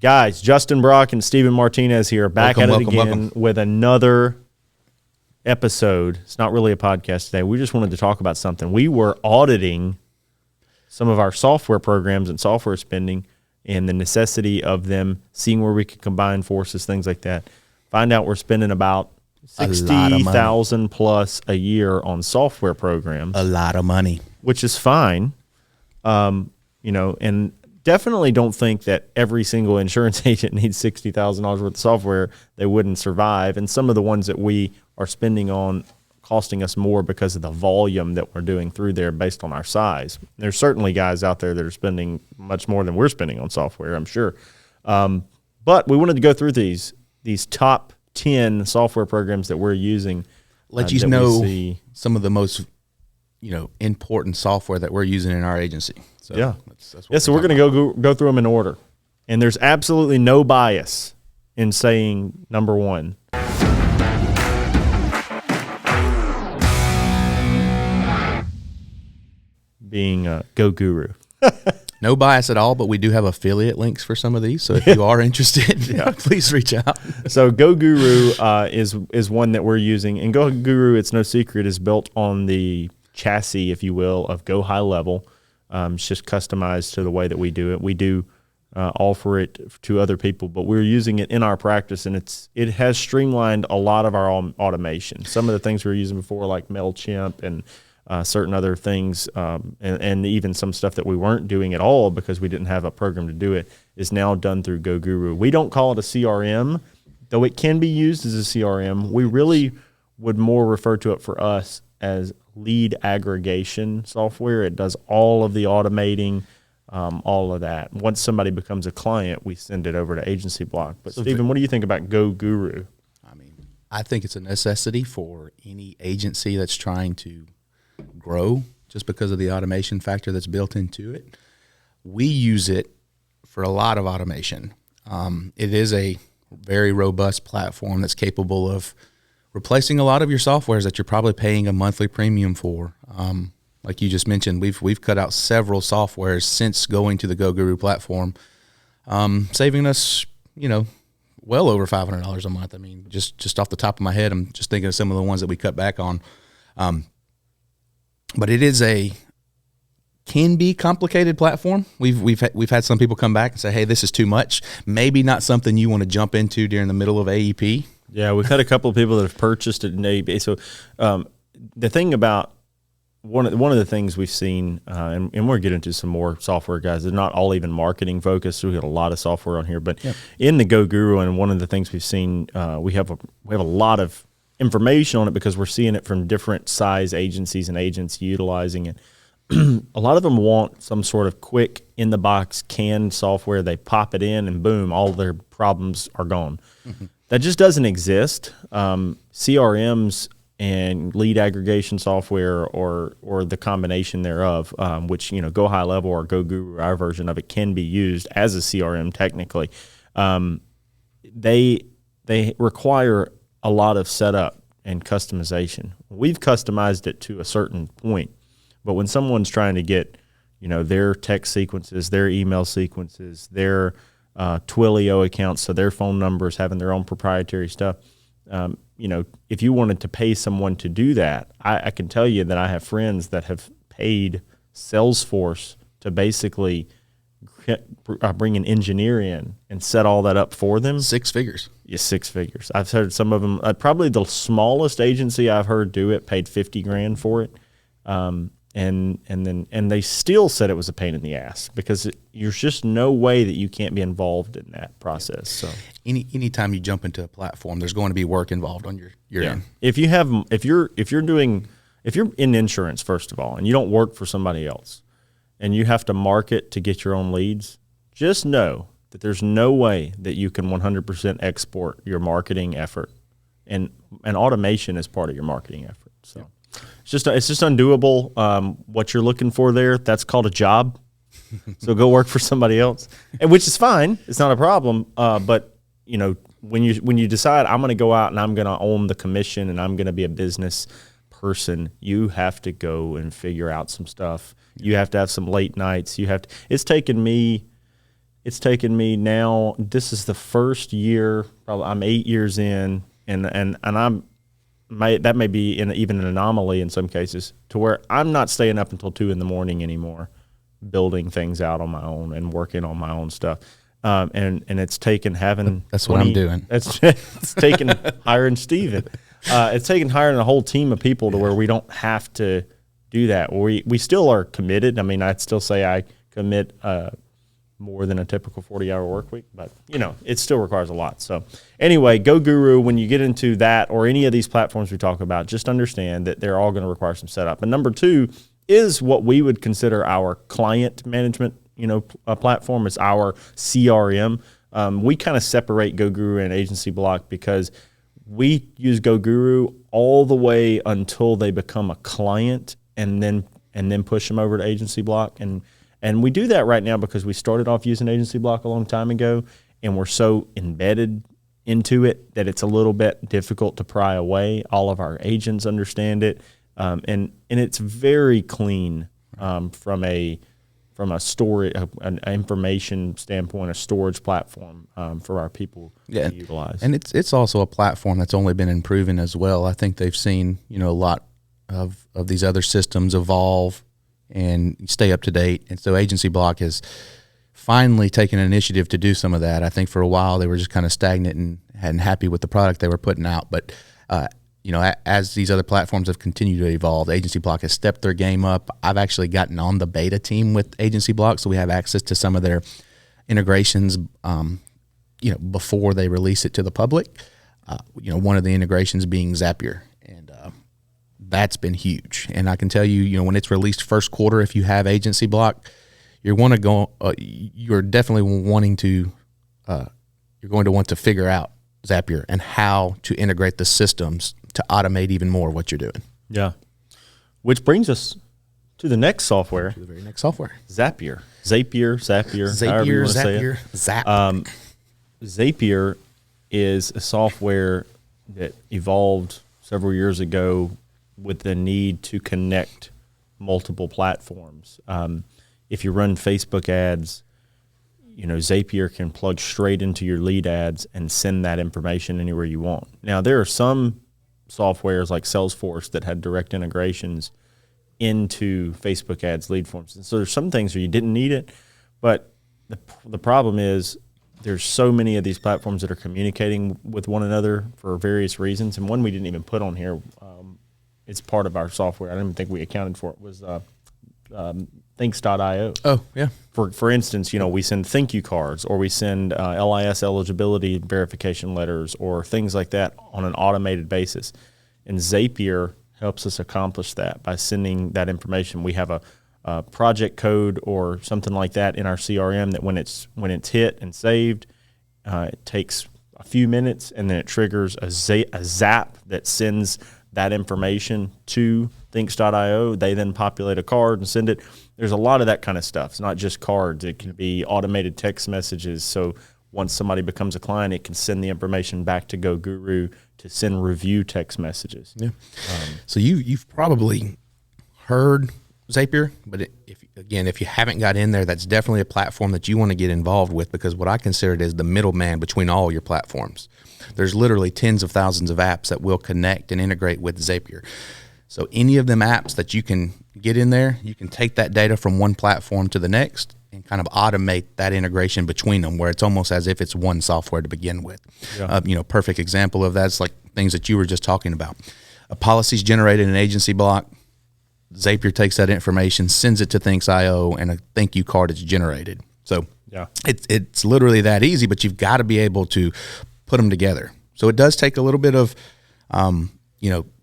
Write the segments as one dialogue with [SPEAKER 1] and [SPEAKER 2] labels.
[SPEAKER 1] Guys, Justin Brock and Steven Martinez here, back at it again with another episode. It's not really a podcast today. We just wanted to talk about something. We were auditing some of our software programs and software spending and the necessity of them, seeing where we could combine forces, things like that. Find out we're spending about $60,000 plus a year on software programs.
[SPEAKER 2] A lot of money.
[SPEAKER 1] Which is fine. And definitely don't think that every single insurance agent needs $60,000 worth of software. They wouldn't survive. And some of the ones that we are spending on costing us more because of the volume that we're doing through there based on our size. There's certainly guys out there that are spending much more than we're spending on software, I'm sure. But we wanted to go through these top 10 software programs that we're using.
[SPEAKER 2] Let you know some of the most important software that we're using in our agency. So
[SPEAKER 1] yeah. So we're going to go through them in order. And there's absolutely no bias in saying number one. Being Go Guru.
[SPEAKER 2] No bias at all, but we do have affiliate links for some of these. So if you are interested, please reach out. So
[SPEAKER 1] Go Guru is one that we're using. And Go Guru, it's no secret, is built on the chassis, if you will, of Go High Level. It's just customized to the way that we do it. We do offer it to other people, but we're using it in our practice, and it has streamlined a lot of our automation. Some of the things we were using before, like MailChimp and certain other things, and even some stuff that we weren't doing at all because we didn't have a program to do it, is now done through Go Guru. We don't call it a CRM, though it can be used as a CRM. We really would more refer to it for us as lead aggregation software. It does all of the automating, all of that. Once somebody becomes a client, we send it over to Agency BLOC. But so Steven, what do you think about Go Guru?
[SPEAKER 2] I think it's a necessity for any agency that's trying to grow, just because of the automation factor that's built into it. We use it for a lot of automation. It is a very robust platform that's capable of replacing a lot of your softwares that you're probably paying a monthly premium for. Like you just mentioned, we've cut out several softwares since going to the Go Guru platform, saving us, well over $500 a month. I mean, just off the top of my head, I'm just thinking of some of the ones that we cut back on. But it can be complicated platform. We've had some people come back and say, hey, this is too much. Maybe not something you want to jump into during the middle of AEP.
[SPEAKER 1] Yeah, we've had a couple of people that have purchased it in AEP. So the thing about one of the things we've seen, and we're getting into some more software guys, they're not all even marketing focused. So we got a lot of software on here, but in the Go Guru, and one of the things we've seen, we have a lot of information on it because we're seeing it from different size agencies and agents utilizing it. A lot of them want some sort of quick in the box canned software. They pop it in and boom, all their problems are gone. Mm-hmm. That just doesn't exist. CRMs and lead aggregation software or the combination thereof, which, Go High Level or Go Guru, our version of it, can be used as a CRM technically. They require a lot of setup and customization. We've customized it to a certain point, but when someone's trying to get, their text sequences, their email sequences, their Twilio accounts, so their phone numbers, having their own proprietary stuff, if you wanted to pay someone to do that, I can tell you that I have friends that have paid Salesforce to basically bring an engineer in and set all that up for them.
[SPEAKER 2] 6 figures.
[SPEAKER 1] Yeah, 6 figures. I've heard some of them. Probably the smallest agency I've heard do it paid $50,000 for it, and they still said it was a pain in the ass because there's just no way that you can't be involved in that process. So
[SPEAKER 2] anytime you jump into a platform, there's going to be work involved on your end.
[SPEAKER 1] If you're in insurance, first of all, and you don't work for somebody else, and you have to market to get your own leads, just know that there's no way that you can 100% export your marketing effort, and automation is part of your marketing effort. So it's just undoable. What you're looking for there, that's called a job. So go work for somebody else, and which is fine. It's not a problem. But when you decide I'm going to go out and I'm going to own the commission and I'm going to be a business person, you have to go and figure out some stuff. You have to have some late nights. It's taken me it's taken me now, this is the first year, probably I'm 8 years in, and that may be even an anomaly in some cases, to where I'm not staying up until 2 a.m. anymore, building things out on my own and working on my own stuff. And it's taken having
[SPEAKER 2] that's what I'm doing.
[SPEAKER 1] It's taken hiring Steven. It's taken hiring a whole team of people to where we don't have to do that. We still are committed. I mean, I'd still say I commit more than a typical 40-hour work week, but it still requires a lot. So anyway, Go Guru, when you get into that or any of these platforms we talk about, just understand that they're all going to require some setup. And number 2 is what we would consider our client management, platform. Is our CRM. We kind of separate Go Guru and Agency BLOC because we use Go Guru all the way until they become a client, and then push them over to Agency BLOC. And we do that right now because we started off using Agency BLOC a long time ago, and we're so embedded into it that it's a little bit difficult to pry away. All of our agents understand it, and it's very clean from a storage, an information standpoint, a storage platform for our people to utilize.
[SPEAKER 2] And it's also a platform that's only been improving as well. I think they've seen a lot of these other systems evolve and stay up to date. And so Agency BLOC has finally taken an initiative to do some of that. I think for a while they were just kind of stagnant and hadn't happy with the product they were putting out. But, as these other platforms have continued to evolve, Agency BLOC has stepped their game up. I've actually gotten on the beta team with Agency BLOC, so we have access to some of their integrations, before they release it to the public. One of the integrations being ZAPIER. And that's been huge. And I can tell you, when it's released first quarter, if you have Agency BLOC, you're definitely wanting to, you're going to want to figure out ZAPIER and how to integrate the systems to automate even more what you're doing.
[SPEAKER 1] Yeah. Which brings us to the next software.
[SPEAKER 2] To the very next software.
[SPEAKER 1] ZAPIER. However you want to say it.
[SPEAKER 2] ZAP.
[SPEAKER 1] ZAPIER is a software that evolved several years ago with the need to connect multiple platforms. If you run Facebook ads, ZAPIER can plug straight into your lead ads and send that information anywhere you want. Now, there are some softwares like Salesforce that had direct integrations into Facebook ads lead forms. And so there's some things where you didn't need it, but the problem is there's so many of these platforms that are communicating with one another for various reasons. And one we didn't even put on here, it's part of our software. I don't even think we accounted for it, was Thinks.io.
[SPEAKER 2] Oh, yeah.
[SPEAKER 1] For instance, we send thank you cards, or we send LIS eligibility verification letters, or things like that on an automated basis. And ZAPIER helps us accomplish that by sending that information. We have a project code or something like that in our CRM that when it's hit and saved, it takes a few minutes, and then it triggers a zap that sends that information to Thinks.io. They then populate a card and send it. There's a lot of that kind of stuff. It's not just cards. It can be automated text messages. So once somebody becomes a client, it can send the information back to Go Guru to send review text messages.
[SPEAKER 2] Yeah. So you've probably heard ZAPIER, but if you haven't got in there, that's definitely a platform that you want to get involved with, because what I consider it is the middleman between all your platforms. There's literally tens of thousands of apps that will connect and integrate with ZAPIER. So any of them apps that you can get in there, you can take that data from one platform to the next and kind of automate that integration between them, where it's almost as if it's one software to begin with. Yeah. Perfect example of that's like things that you were just talking about. A policy's generated in Agency BLOC. ZAPIER takes that information, sends it to Thinks.io, and a thank you card is generated. So yeah, it's literally that easy, but you've got to be able to put them together. So it does take a little bit of,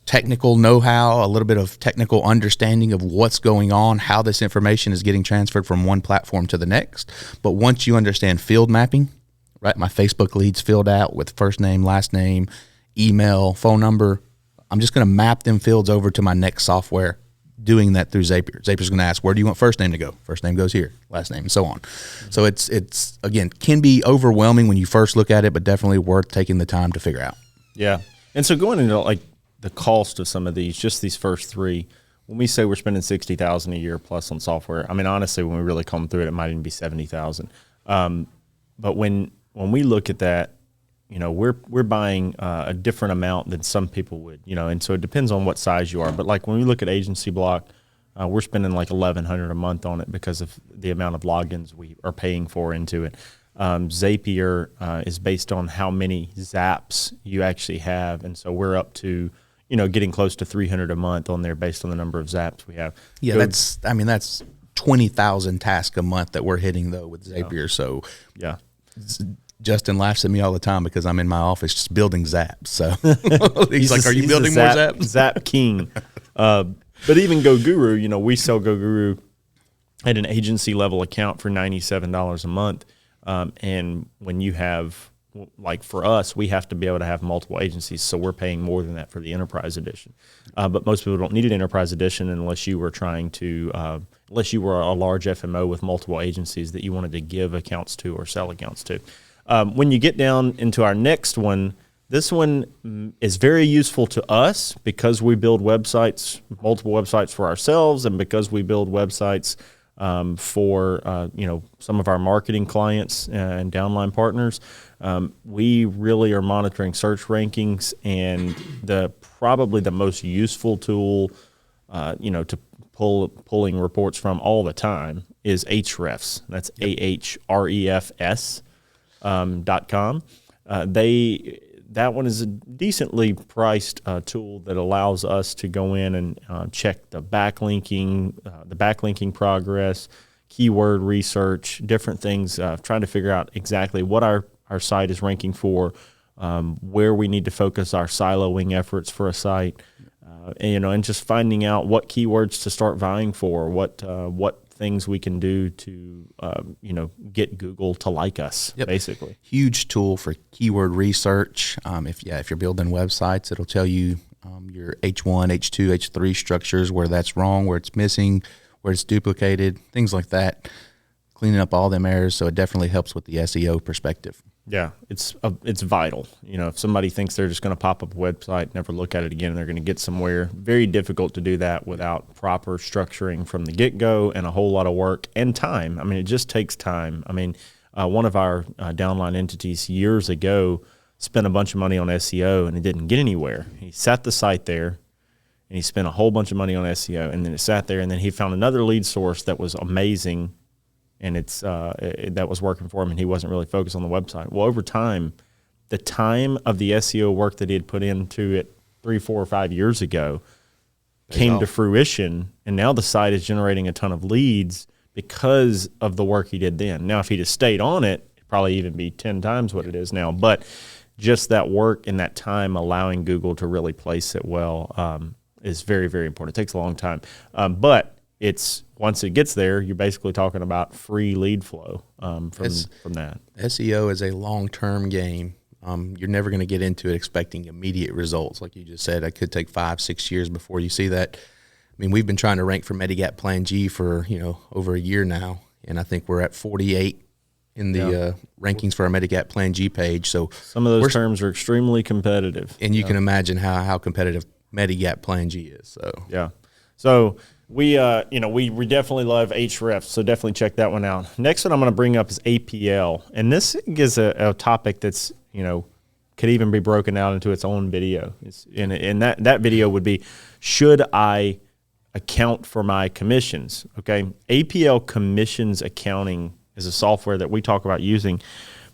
[SPEAKER 2] technical know-how, a little bit of technical understanding of what's going on, how this information is getting transferred from one platform to the next. But once you understand field mapping, right? My Facebook leads filled out with first name, last name, email, phone number. I'm just going to map them fields over to my next software, doing that through ZAPIER. ZAPIER's going to ask, where do you want first name to go? First name goes here, last name, and so on. Mm-hmm. So it's again, can be overwhelming when you first look at it, but definitely worth taking the time to figure out.
[SPEAKER 1] Yeah. And so going into like the cost of some of these, just these first three, when we say we're spending $60,000 a year plus on software, I mean, honestly, when we really come through it, it might even be $70,000. But when we look at that, we're buying a different amount than some people would, and so it depends on what size you are. But like when we look at agency block, we're spending like $1,100 a month on it because of the amount of logins we are paying for into it. ZAPIER is based on how many zaps you actually have, and so we're up to getting close to $300 a month on there based on the number of zaps we have.
[SPEAKER 2] Yeah, that's 20,000 tasks a month that we're hitting though with ZAPIER. Yeah. So
[SPEAKER 1] yeah,
[SPEAKER 2] Justin laughs at me all the time because I'm in my office just building zaps. So he's like, "Are you building more zaps?"
[SPEAKER 1] Zap king. But even GoGuru, we sell GoGuru at an agency level account for $97 a month. And when you have, like for us, we have to be able to have multiple agencies. So we're paying more than that for the enterprise edition. But most people don't need an enterprise edition unless you were trying to, unless you were a large FMO with multiple agencies that you wanted to give accounts to or sell accounts to. When you get down into our next one, this one is very useful to us because we build websites, multiple websites for ourselves, and because we build websites for some of our marketing clients and downline partners. We really are monitoring search rankings, and probably the most useful tool to pulling reports from all the time is AHREFS. That's AHREFS .com. That one is a decently priced tool that allows us to go in and check the backlinking progress, keyword research, different things, trying to figure out exactly what our site is ranking for, where we need to focus our siloing efforts for a site, and just finding out what keywords to start vying for, what things we can do to get Google to like us. Yep. Basically.
[SPEAKER 2] Huge tool for keyword research. If you're building websites, it'll tell you your H1, H2, H3 structures, where that's wrong, where it's missing, where it's duplicated, things like that. Cleaning up all them errors, so it definitely helps with the SEO perspective.
[SPEAKER 1] Yeah, it's vital. If somebody thinks they're just going to pop up a website, never look at it again, and they're going to get somewhere, very difficult to do that without proper structuring from the get-go and a whole lot of work and time. I mean, it just takes time. I mean, one of our downline entities years ago spent a bunch of money on SEO, and it didn't get anywhere. He sat the site there, and he spent a whole bunch of money on SEO, and then it sat there, and then he found another lead source that was amazing, and that was working for him, and he wasn't really focused on the website. Well, over time, the time of the SEO work that he had put into it 3, 4, or 5 years ago came to fruition, and now the site is generating a ton of leads because of the work he did then. Now, if he'd have stayed on it, it'd probably even be 10 times what it is now. But just that work and that time allowing Google to really place it well is very, very important. It takes a long time. But once it gets there, you're basically talking about free lead flow from that.
[SPEAKER 2] SEO is a long-term game. You're never going to get into it expecting immediate results. Like you just said, it could take 5, 6 years before you see that. I mean, we've been trying to rank for Medigap Plan G for over a year now, and I think we're at 48 in the rankings for our Medigap Plan G page. So
[SPEAKER 1] some of those terms are extremely competitive,
[SPEAKER 2] and you can imagine how competitive Medigap Plan G is. So
[SPEAKER 1] yeah, so. We definitely love AHREFS, so definitely check that one out. Next one I'm going to bring up is APL, and this is a topic that's could even be broken out into its own video. And that video would be, should I account for my commissions? Okay, APL commissions accounting is a software that we talk about using,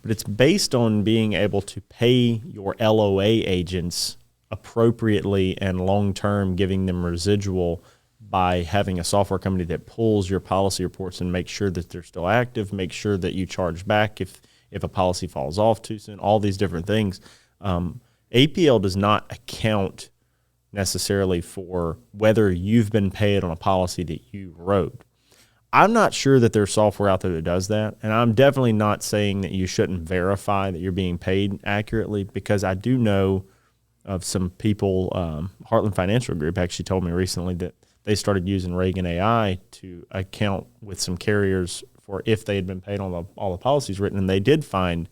[SPEAKER 1] but it's based on being able to pay your LOA agents appropriately and long term, giving them residual by having a software company that pulls your policy reports and makes sure that they're still active, make sure that you charge back if a policy falls off too soon, all these different things. APL does not account necessarily for whether you've been paid on a policy that you wrote. I'm not sure that there's software out there that does that, and I'm definitely not saying that you shouldn't verify that you're being paid accurately, because I do know of some people, Heartland Financial Group actually told me recently that they started using Reagan AI to account with some carriers for if they had been paid on all the policies written, and they did find,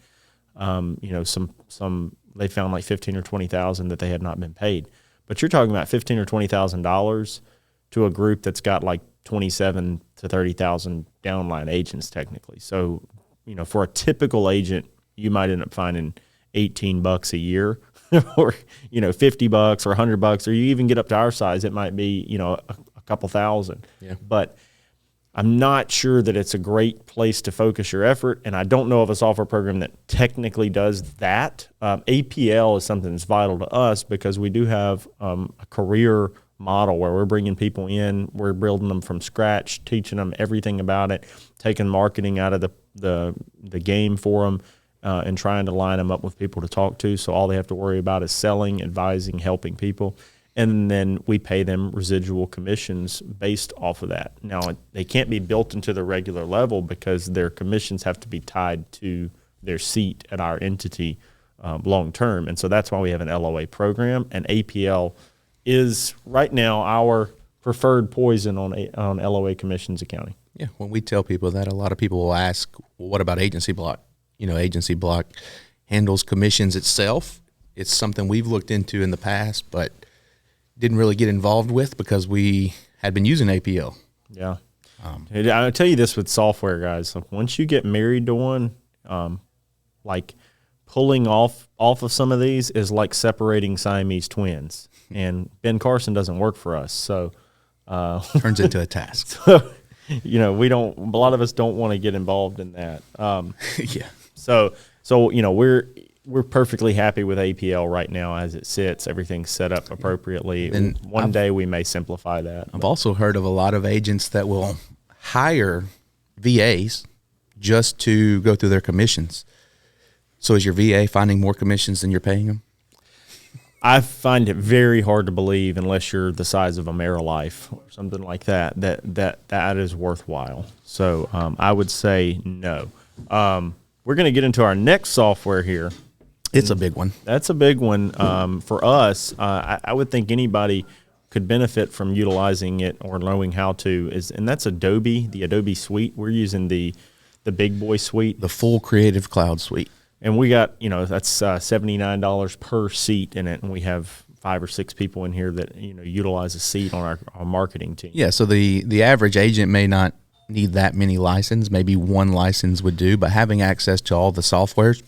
[SPEAKER 1] they found like 15 or 20,000 that they had not been paid. But you're talking about $15,000 or $20,000 to a group that's got like 27 to 30,000 downline agents technically. So, for a typical agent, you might end up finding $18 a year or, $50 or $100, or you even get up to our size, it might be, a couple thousand.
[SPEAKER 2] Yeah.
[SPEAKER 1] But I'm not sure that it's a great place to focus your effort, and I don't know of a software program that technically does that. APL is something that's vital to us because we do have a career model where we're bringing people in, we're building them from scratch, teaching them everything about it, taking marketing out of the game for them, and trying to line them up with people to talk to. So all they have to worry about is selling, advising, helping people. And then we pay them residual commissions based off of that. Now, they can't be built into the regular level because their commissions have to be tied to their seat at our entity long term. And so that's why we have an LOA program. And APL is right now our preferred poison on LOA commissions accounting.
[SPEAKER 2] Yeah, when we tell people that, a lot of people will ask, well, what about agency block? Agency block handles commissions itself. It's something we've looked into in the past, but didn't really get involved with because we had been using APL.
[SPEAKER 1] Yeah. I'll tell you this with software, guys. Like once you get married to one, like pulling off of some of these is like separating Siamese twins. And Ben Carson doesn't work for us. So
[SPEAKER 2] turns into a task.
[SPEAKER 1] So, a lot of us don't want to get involved in that.
[SPEAKER 2] Yeah.
[SPEAKER 1] So we're perfectly happy with APL right now as it sits. Everything's set up appropriately. And one day we may simplify that.
[SPEAKER 2] I've also heard of a lot of agents that will hire VAs just to go through their commissions. So is your VA finding more commissions than you're paying them?
[SPEAKER 1] I find it very hard to believe unless you're the size of AmeriLife or something like that is worthwhile. So I would say no. We're going to get into our next software here.
[SPEAKER 2] It's a big one.
[SPEAKER 1] That's a big one for us. I would think anybody could benefit from utilizing it or knowing how to. And that's Adobe, the Adobe suite. We're using the big boy suite.
[SPEAKER 2] The full Creative Cloud suite.
[SPEAKER 1] And we got, that's $79 per seat in it. And we have 5 or 6 people in here that, utilize a seat on our marketing team.
[SPEAKER 2] Yeah, so the average agent may not need that many licenses. Maybe one license would do. But having access to all the softwares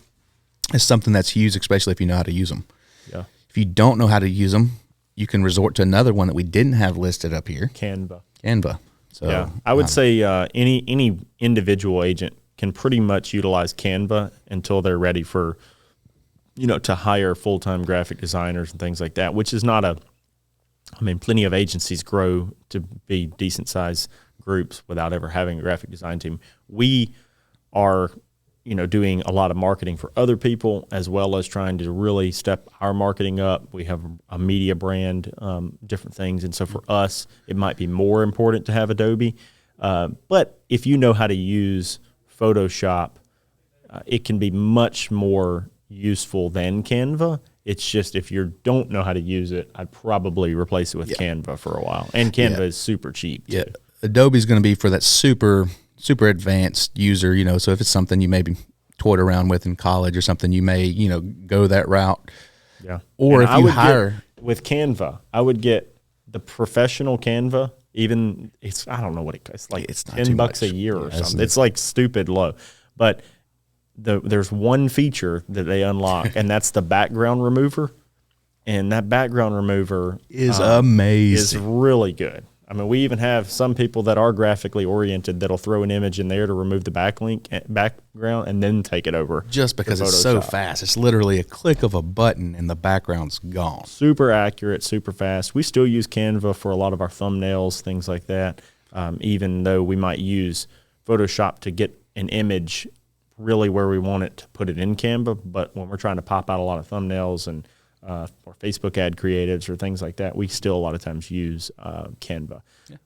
[SPEAKER 2] is something that's huge, especially if you know how to use them.
[SPEAKER 1] Yeah.
[SPEAKER 2] If you don't know how to use them, you can resort to another one that we didn't have listed up here. Canva. So
[SPEAKER 1] yeah, I would say any individual agent can pretty much utilize Canva until they're ready for, to hire full-time graphic designers and things like that, which is not plenty of agencies grow to be decent-sized groups without ever having a graphic design team. We are doing a lot of marketing for other people as well as trying to really step our marketing up. We have a media brand, different things. And so for us, it might be more important to have Adobe. But if you know how to use Photoshop, it can be much more useful than Canva. It's just if you don't know how to use it, I'd probably replace it with Canva for a while. And Canva is super cheap too.
[SPEAKER 2] Yeah, Adobe's going to be for that super advanced user, so if it's something you maybe toyed around with in college or something, you may, go that route.
[SPEAKER 1] Yeah.
[SPEAKER 2] Or and if you hire
[SPEAKER 1] with Canva, I would get the professional Canva. Even I don't know what it costs. Like it's $10 a year or something. It's like stupid low. But there's one feature that they unlock, and that's the background remover. And that background remover
[SPEAKER 2] is amazing.
[SPEAKER 1] Is really good. We even have some people that are graphically oriented that'll throw an image in there to remove the background and then take it over.
[SPEAKER 2] Just because it's so fast. It's literally a click of a button and the background's gone.
[SPEAKER 1] Super accurate, super fast. We still use Canva for a lot of our thumbnails, things like that, even though we might use Photoshop to get an image really where we want it to put it in Canva. But when we're trying to pop out a lot of thumbnails and or Facebook ad creatives or things like that, we still a lot of times use Canva. Yeah.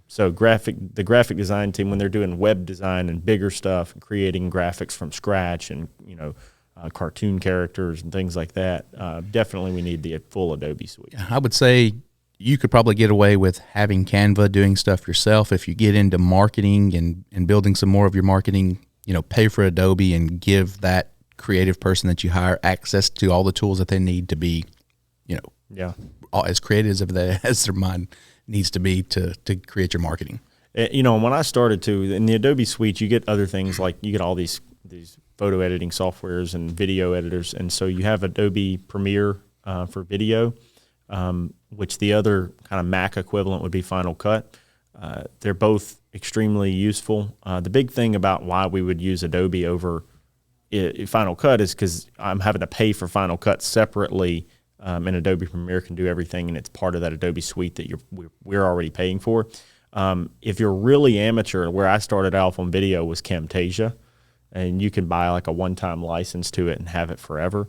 [SPEAKER 1] So the graphic design team, when they're doing web design and bigger stuff, and creating graphics from scratch and cartoon characters and things like that, definitely we need the full Adobe suite.
[SPEAKER 2] I would say you could probably get away with having Canva doing stuff yourself. If you get into marketing and building some more of your marketing, pay for Adobe and give that creative person that you hire access to all the tools that they need to be, as creative as their mind needs to be to create your marketing.
[SPEAKER 1] When I started in the Adobe suite, you get other things like you get all these these photo editing softwares and video editors. And so you have Adobe Premiere for video, which the other kind of Mac equivalent would be Final Cut. They're both extremely useful. The big thing about why we would use Adobe over Final Cut is because I'm having to pay for Final Cut separately, and Adobe Premiere can do everything, and it's part of that Adobe suite that we're already paying for. If you're really amateur, where I started off on video was Camtasia, and you can buy like a one-time license to it and have it forever.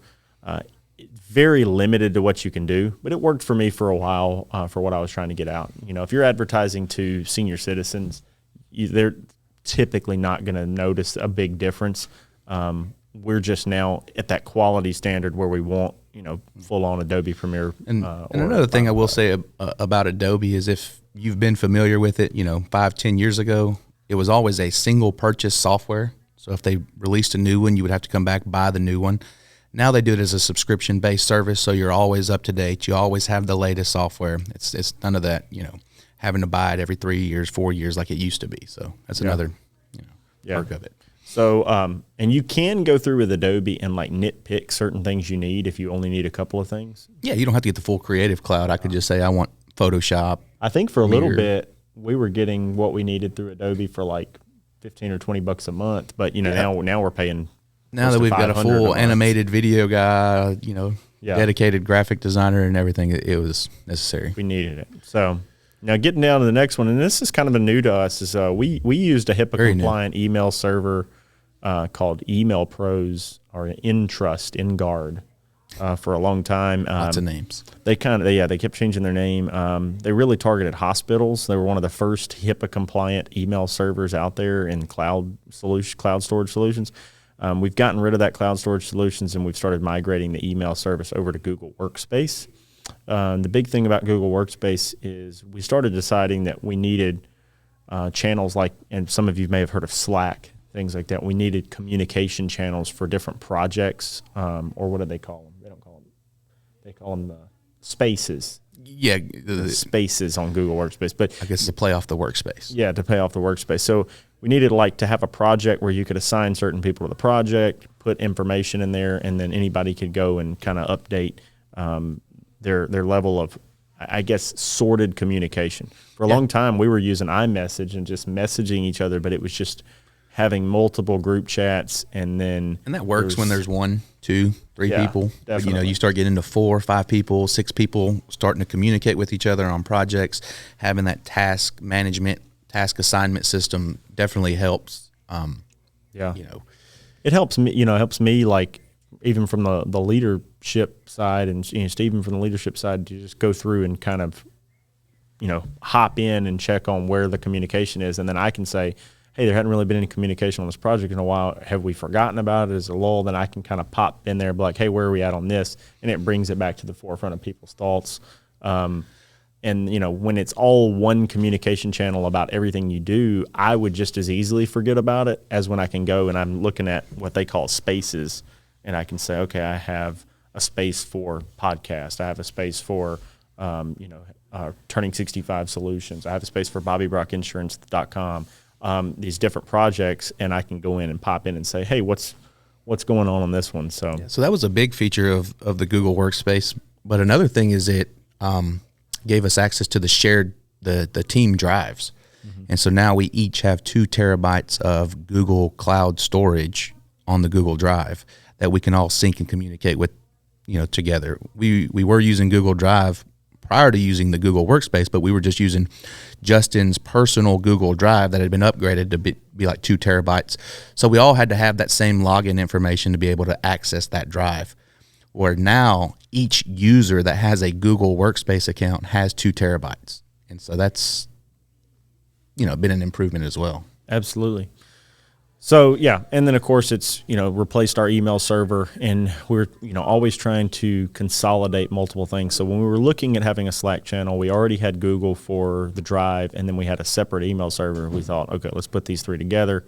[SPEAKER 1] Very limited to what you can do, but it worked for me for a while for what I was trying to get out. You know, if you're advertising to senior citizens, they're typically not going to notice a big difference. We're just now at that quality standard where we want, you know, full-on Adobe Premiere.
[SPEAKER 2] And another thing I will say about Adobe is if you've been familiar with it, you know, 5-10 years ago, it was always a single purchase software. So if they released a new one, you would have to come back, buy the new one. Now they do it as a subscription-based service, so you're always up to date. You always have the latest software. It's none of that, you know, having to buy it every 3 years, 4 years like it used to be. So that's another, you know, perk of it.
[SPEAKER 1] So, and you can go through with Adobe and like nitpick certain things you need if you only need a couple of things.
[SPEAKER 2] Yeah, you don't have to get the full Creative Cloud. I could just say I want Photoshop.
[SPEAKER 1] I think for a little bit we were getting what we needed through Adobe for like $15 or $20 a month, but you know now we're paying.
[SPEAKER 2] Now that we've got a full animated video guy, you know, dedicated graphic designer and everything, it was necessary.
[SPEAKER 1] We needed it. So now getting down to the next one, and this is kind of a new to us, is we used a HIPAA compliant email server called Email Pros or InGuard for a long time.
[SPEAKER 2] Lots of names.
[SPEAKER 1] They kept changing their name. They really targeted hospitals. They were one of the first HIPAA compliant email servers out there in cloud storage solutions. We've gotten rid of that cloud storage solutions, and we've started migrating the email service over to Google Workspace. The big thing about Google Workspace is we started deciding that we needed channels like, and some of you may have heard of Slack, things like that. We needed communication channels for different projects, or what do they call them? They don't call them. They call them spaces.
[SPEAKER 2] Yeah,
[SPEAKER 1] the spaces on Google Workspace. But
[SPEAKER 2] I guess to play off the workspace.
[SPEAKER 1] Yeah, to pay off the workspace. So we needed like to have a project where you could assign certain people to the project, put information in there, and then anybody could go and kind of update their level of, I guess, sorted communication. For a long time, we were using iMessage and just messaging each other, but it was just having multiple group chats, and
[SPEAKER 2] that works when there's 1, 2, 3 people.
[SPEAKER 1] Definitely. But,
[SPEAKER 2] you know, you start getting into 4, 5 people, 6 people starting to communicate with each other on projects. Having that task management, task assignment system definitely helps. You know,
[SPEAKER 1] it helps me. You know, it helps me like even from the leadership side, and you know, Stephen from the leadership side, to just go through and kind of, you know, hop in and check on where the communication is, and then I can say, hey, there hadn't really been any communication on this project in a while. Have we forgotten about it? Is it a lull? Then I can kind of pop in there and be like, hey, where are we at on this? And it brings it back to the forefront of people's thoughts. And, you know, when it's all one communication channel about everything you do, I would just as easily forget about it as when I can go and I'm looking at what they call spaces. And I can say, okay, I have a space for podcast. I have a space for, Turning 65 Solutions. I have a space for BobbyBrockInsurance.com. These different projects, and I can go in and pop in and say, hey, what's going on this one? So
[SPEAKER 2] that was a big feature of the Google Workspace. But another thing is it gave us access to the shared the team drives. Mm-hmm. And so now we each have 2 terabytes of Google Cloud storage on the Google Drive that we can all sync and communicate with, you know, together. We were using Google Drive prior to using the Google Workspace, but we were just using Justin's personal Google Drive that had been upgraded to be like 2 terabytes. So we all had to have that same login information to be able to access that drive. Where now each user that has a Google Workspace account has 2 terabytes. And so that's, you know, been an improvement as well.
[SPEAKER 1] Absolutely. So, yeah, and then, of course, it's, you know, replaced our email server, and we're, you know, always trying to consolidate multiple things. So when we were looking at having a Slack channel, we already had Google for the Drive, and then we had a separate email server. We thought, okay, let's put these 3 together.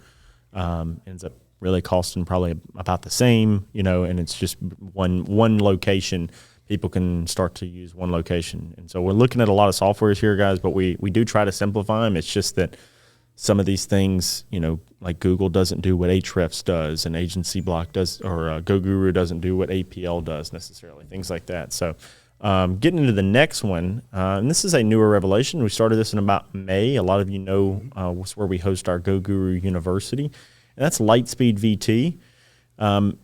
[SPEAKER 1] Ends up really costing probably about the same, you know, and it's just one location. People can start to use one location. And so we're looking at a lot of softwares here, guys, but we do try to simplify them. It's just that some of these things, like Google doesn't do what AHREFS does, and Agency BLOC does, or GoGuru doesn't do what APL does necessarily, things like that. So getting into the next one, and this is a newer revelation. We started this in about May. A lot of you know it's where we host our GoGuru University, and that's LIGHTSPEED VT.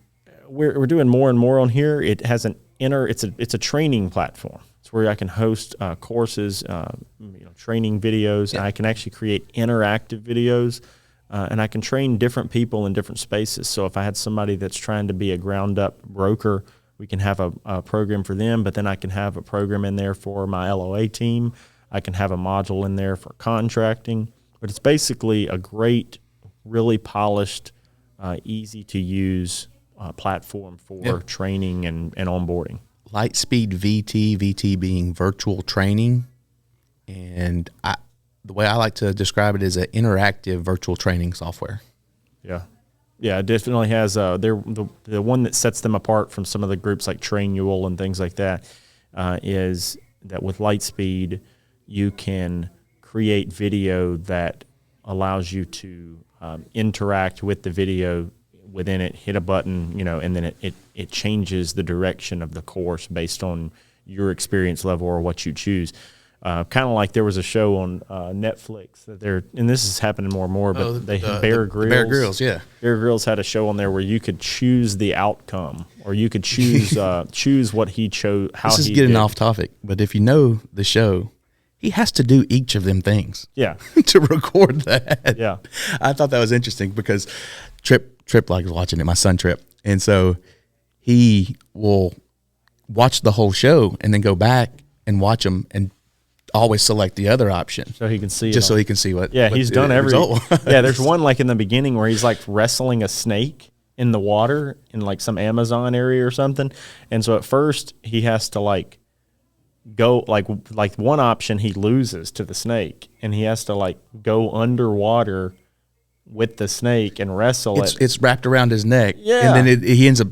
[SPEAKER 1] We're doing more and more on here. It has it's a training platform. It's where I can host courses, training videos. And I can actually create interactive videos, and I can train different people in different spaces. So if I had somebody that's trying to be a ground-up broker, we can have a program for them, but then I can have a program in there for my LOA team. I can have a module in there for contracting. But it's basically a great, really polished, easy-to-use platform for training and onboarding.
[SPEAKER 2] LIGHTSPEED VT being virtual training, and the way I like to describe it is an interactive virtual training software.
[SPEAKER 1] Yeah, it definitely has. They're the one that sets them apart from some of the groups like Trainual and things like that. Is that with LIGHTSPEED you can create video that allows you to interact with the video within it, hit a button, and then it changes the direction of the course based on your experience level or what you choose. Kind of like there was a show on Netflix and this is happening more and more, but Bear Grylls.
[SPEAKER 2] Bear Grylls, yeah.
[SPEAKER 1] Bear Grylls had a show on there where you could choose the outcome, or you could choose choose what he chose.
[SPEAKER 2] This is getting off topic, but if you know the show, he has to do each of them things.
[SPEAKER 1] Yeah.
[SPEAKER 2] To record that.
[SPEAKER 1] Yeah.
[SPEAKER 2] I thought that was interesting because Trip likes watching it, my son Trip. And so he will watch the whole show and then go back and watch them and always select the other option.
[SPEAKER 1] So he can see
[SPEAKER 2] so he can see what.
[SPEAKER 1] Yeah,
[SPEAKER 2] what
[SPEAKER 1] he's done every.
[SPEAKER 2] Yeah,
[SPEAKER 1] there's one like in the beginning where he's like wrestling a snake in the water in like some Amazon area or something. And so at first he has to like go like one option he loses to the snake, and he has to like go underwater with the snake and wrestle it.
[SPEAKER 2] It's wrapped around his neck.
[SPEAKER 1] Yeah.
[SPEAKER 2] And then he ends up,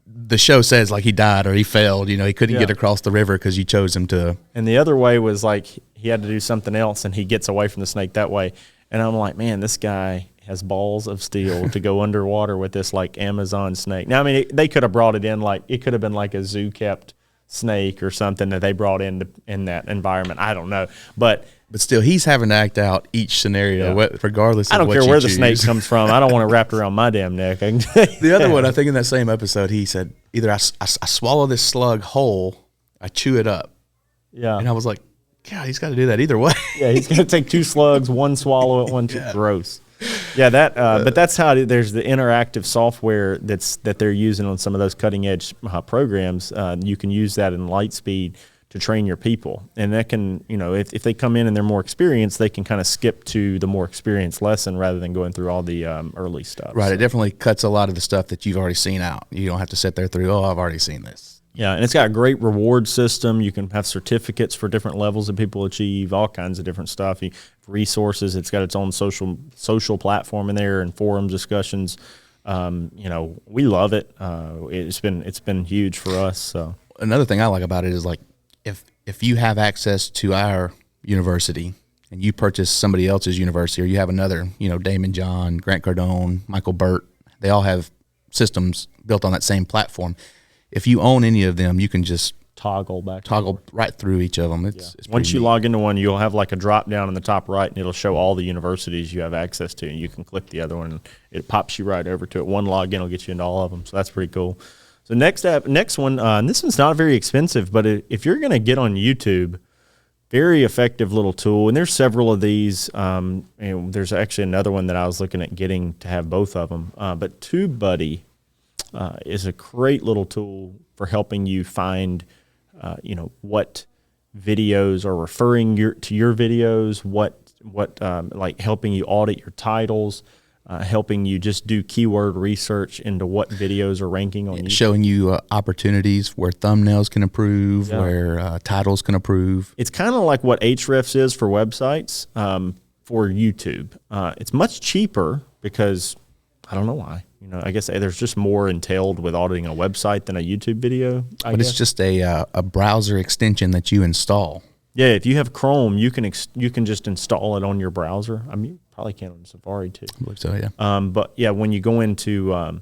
[SPEAKER 2] the show says like he died or he failed. He couldn't get across the river because you chose him to.
[SPEAKER 1] And the other way was like he had to do something else, and he gets away from the snake that way. And I'm like, man, this guy has balls of steel to go underwater with this like Amazon snake. Now, I mean, they could have brought it in like, it could have been like a zoo kept snake or something that they brought in that environment. I don't know. But
[SPEAKER 2] still, he's having to act out each scenario, regardless of what you choose.
[SPEAKER 1] I don't care where the snake comes from. I don't want it wrapped around my damn neck.
[SPEAKER 2] The other one, I think in that same episode, he said, either I swallow this slug whole, I chew it up.
[SPEAKER 1] Yeah.
[SPEAKER 2] And I was like, God, he's got to do that either way.
[SPEAKER 1] Yeah, he's going to take 2 slugs, one swallow it, one chew. Gross. Yeah, but that's how there's the interactive software that they're using on some of those cutting edge programs. You can use that in LIGHTSPEED to train your people, and that can, if they come in and they're more experienced, they can kind of skip to the more experienced lesson rather than going through all the early stuff.
[SPEAKER 2] Right. So. It definitely cuts a lot of the stuff that you've already seen out. You don't have to sit there through, I've already seen this.
[SPEAKER 1] Yeah, and it's got a great reward system. You can have certificates for different levels that people achieve, all kinds of different stuff. Resources. It's got its own social platform in there and forum discussions. We love it. It's been huge for us. So
[SPEAKER 2] another thing I like about it is like if you have access to our university and you purchase somebody else's university, or you have another, Damon John, Grant Cardone, Michael Burt, they all have systems built on that same platform. If you own any of them, you can just
[SPEAKER 1] toggle
[SPEAKER 2] right through each of them. It's
[SPEAKER 1] once you log into one, you'll have like a drop down in the top right, and it'll show all the universities you have access to, and you can click the other one, and it pops you right over to it. One login will get you into all of them, so that's pretty cool. So next one, and this one's not very expensive, but if you're going to get on YouTube, very effective little tool, and there's several of these. There's actually another one that I was looking at getting to have both of them, but TubeBuddy is a great little tool for helping you find, what videos are referring to your videos, what like helping you audit your titles, helping you just do keyword research into what videos are ranking on YouTube.
[SPEAKER 2] Showing you opportunities where thumbnails can improve, where titles can improve.
[SPEAKER 1] It's kind of like what AHREFS is for websites for YouTube. It's much cheaper because I don't know why. I guess there's just more entailed with auditing a website than a YouTube video.
[SPEAKER 2] But it's just a browser extension that you install.
[SPEAKER 1] Yeah, if you have Chrome, you can just install it on your browser. I mean, you probably can on Safari too.
[SPEAKER 2] I believe so, yeah.
[SPEAKER 1] But yeah, when you go into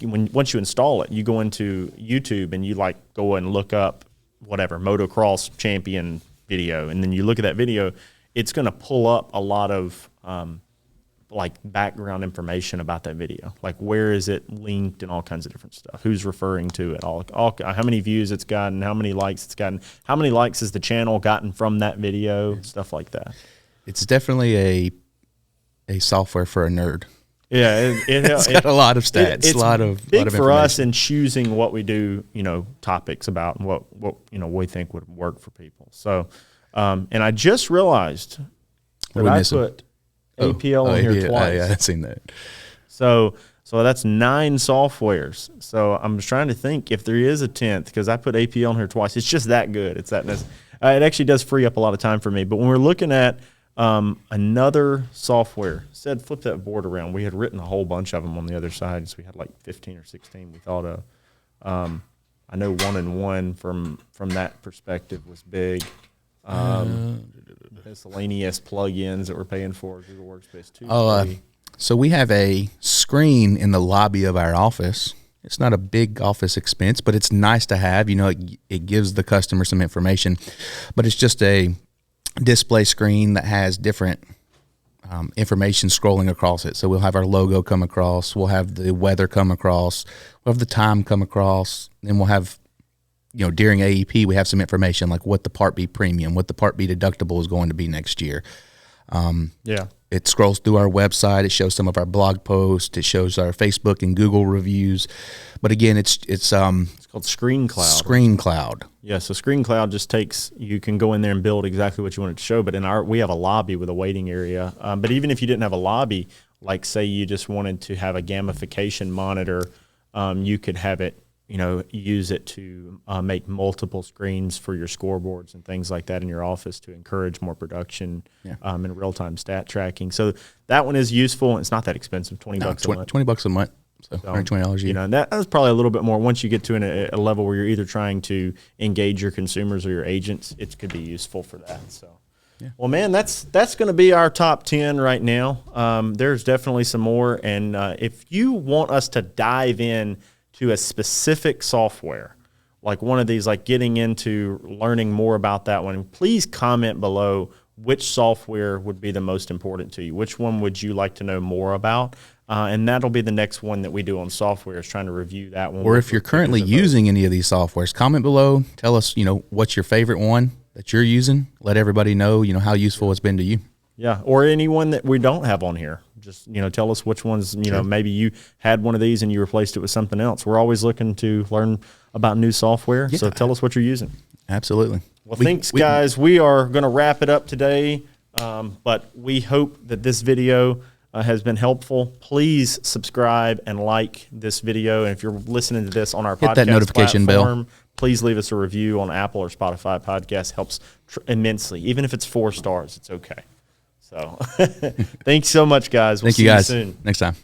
[SPEAKER 1] once you install it, you go into YouTube and you like go and look up whatever motocross champion video, and then you look at that video, it's going to pull up a lot of like background information about that video, like where is it linked and all kinds of different stuff, who's referring to it, all how many views it's gotten, how many likes it's gotten, how many likes has the channel gotten from that video, stuff like that.
[SPEAKER 2] It's definitely a software for a nerd.
[SPEAKER 1] Yeah,
[SPEAKER 2] it's got a lot of stats,
[SPEAKER 1] it's
[SPEAKER 2] a lot of
[SPEAKER 1] big for us in choosing what we do, topics about and what we think would work for people. So, and I just realized that I put APL on here twice.
[SPEAKER 2] Yeah, I've seen that.
[SPEAKER 1] So that's 9 softwares. So I'm just trying to think if there is a 10th, because I put APL on here twice. It's just that good. It's that nice. It actually does free up a lot of time for me. But when we're looking at another software, flip that board around. We had written a whole bunch of them on the other side. So we had like 15 or 16 we thought of. I know 1&1 from that perspective was big. Miscellaneous plugins that we're paying for, Google Workspace 2.
[SPEAKER 2] So we have a screen in the lobby of our office. It's not a big office expense, but it's nice to have. It gives the customer some information, but it's just a display screen that has different information scrolling across it. So we'll have our logo come across, we'll have the weather come across, we'll have the time come across, and we'll have, during AEP, we have some information like what the Part B premium, what the Part B deductible is going to be next year. It scrolls through our website. It shows some of our blog posts. It shows our Facebook and Google reviews. But again, it's
[SPEAKER 1] called Screen Cloud.
[SPEAKER 2] Screen Cloud.
[SPEAKER 1] Yeah, so Screen Cloud just you can go in there and build exactly what you want it to show. But we have a lobby with a waiting area. But even if you didn't have a lobby, like say you just wanted to have a gamification monitor, you could have it, use it to make multiple screens for your scoreboards and things like that in your office to encourage more production and real-time stat tracking. So that one is useful. It's not that expensive, $20 a month.
[SPEAKER 2] $20 a month, so $120 a year.
[SPEAKER 1] That's probably a little bit more. Once you get to a level where you're either trying to engage your consumers or your agents, it could be useful for that. So, well, man, that's going to be our top 10 right now. There's definitely some more, and if you want us to dive in to a specific software, like one of these, like getting into learning more about that one, please comment below which software would be the most important to you. Which one would you like to know more about? And that'll be the next one that we do on software, is trying to review that one.
[SPEAKER 2] Or if you're currently using any of these softwares, comment below. Tell us, what's your favorite one that you're using. Let everybody know, how useful it's been to you.
[SPEAKER 1] Yeah, or anyone that we don't have on here. Just, tell us which ones, maybe you had one of these and you replaced it with something else. We're always looking to learn about new software, so tell us what you're using.
[SPEAKER 2] Absolutely.
[SPEAKER 1] Well, thanks, guys. We are going to wrap it up today, but we hope that this video has been helpful. Please subscribe and like this video, and if you're listening to this on our podcast
[SPEAKER 2] that notification
[SPEAKER 1] platform,
[SPEAKER 2] bell.
[SPEAKER 1] Please leave us a review on Apple or Spotify podcast. Helps immensely. Even if it's 4 stars, it's okay. So thanks so much, guys.
[SPEAKER 2] Thank you, guys.
[SPEAKER 1] See you soon.
[SPEAKER 2] Next time.